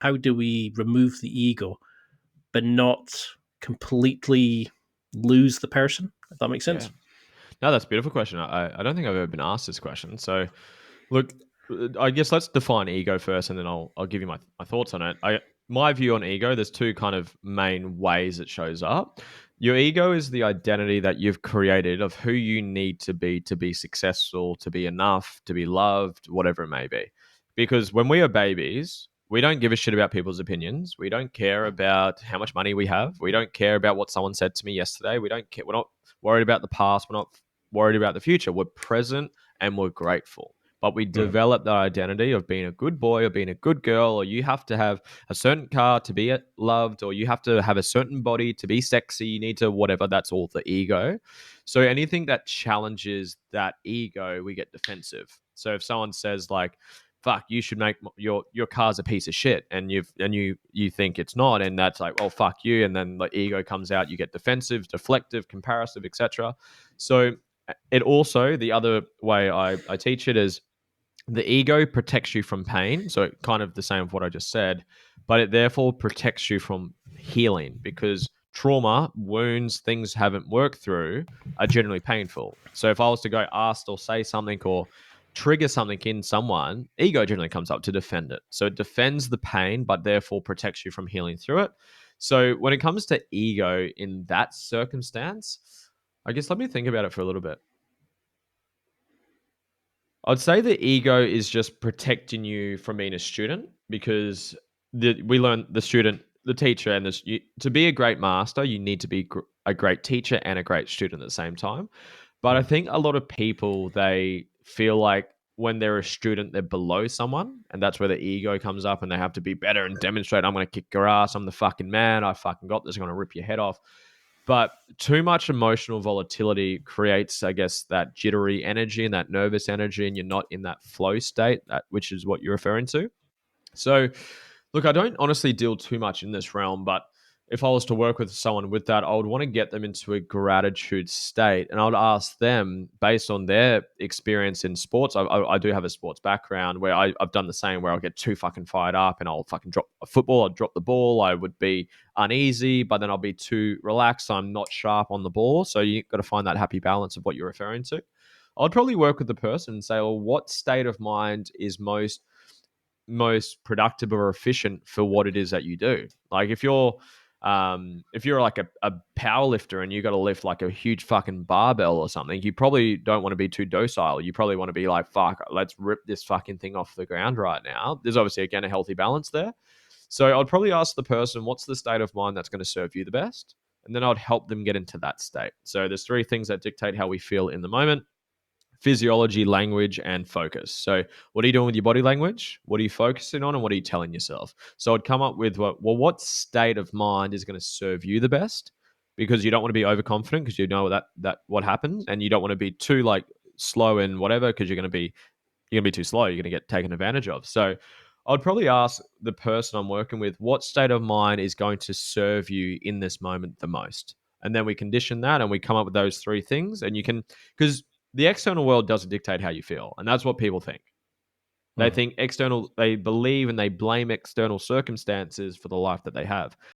how do we remove the ego but not completely lose the person, if that makes Yeah. sense? No, that's a beautiful question. I don't think I've ever been asked this question. So, look, I guess let's define ego first, and then I'll give you my thoughts on it. My view on ego, there's two kind of main ways it shows up. Your ego is the identity that you've created of who you need to be successful, to be enough, to be loved, whatever it may be. Because when we are babies, we don't give a shit about people's opinions. We don't care about how much money we have. We don't care about what someone said to me yesterday. We don't care. We're not worried about the past. We're not worried about the future. We're present and we're grateful. But we Mm. develop that identity of being a good boy or being a good girl, or you have to have a certain car to be loved, or you have to have a certain body to be sexy. You need to, whatever. That's all the ego. So anything that challenges that ego, we get defensive. So if someone says like, "Fuck, you should make your car's a piece of shit," and you think it's not, and that's like, "Well, fuck you," and then the ego comes out. You get defensive, deflective, comparative, etc. So it also, the other way I teach it is the ego protects you from pain. So kind of the same of what I just said, but it therefore protects you from healing because trauma, wounds, things haven't worked through are generally painful. So if I was to go ask or say something or trigger something in someone, ego generally comes up to defend it. So it defends the pain, but therefore protects you from healing through it. So when it comes to ego in that circumstance, I guess let me think about it for a little bit. I'd say the ego is just protecting you from being a student because we learn the student, the teacher, and to be a great master, you need to be a great teacher and a great student at the same time. But I Mm. think a lot of people they feel like when they're a student, they're below someone, and that's where the ego comes up, and they have to be better and demonstrate. I'm going to kick your ass. I'm the fucking man. I fucking got this. I'm going to rip your head off. But too much emotional volatility creates, I guess, that jittery energy and that nervous energy, and you're not in that flow state, which is what you're referring to. So, look, I don't honestly deal too much in this realm, but if I was to work with someone with that, I would want to get them into a gratitude state. And I would ask them, based on their experience in sports, I do have a sports background where I've done the same, where I'll get too fucking fired up and I'll fucking drop a football, I'll drop the ball, I would be uneasy, but then I'll be too relaxed, I'm not sharp on the ball. So you got to find that happy balance of what you're referring to. I'd probably work with the person and say, well, what state of mind is most productive or efficient for what it is that you do. Like if you're like a power lifter and you got to lift like a huge fucking barbell or something, you probably don't want to be too docile. You probably want to be like, fuck, let's rip this fucking thing off the ground right now. There's obviously again a healthy balance there. So I'd probably ask the person, what's the state of mind that's going to serve you the best? And then I'd help them get into that state. So there's three things that dictate how we feel in the moment: physiology, language, and focus. So, what are you doing with your body language? What are you focusing on? And what are you telling yourself? So, I'd come up with what state of mind is going to serve you the best, because you don't want to be overconfident because you know that what happens, and you don't want to be too like slow and whatever because you're gonna be too slow. You're gonna get taken advantage of. So, I'd probably ask the person I'm working with what state of mind is going to serve you in this moment the most. And then we condition that and we come up with those three things. And you can, because the external world doesn't dictate how you feel. And that's what people think. They Mm. think external, they believe and they blame external circumstances for the life that they have.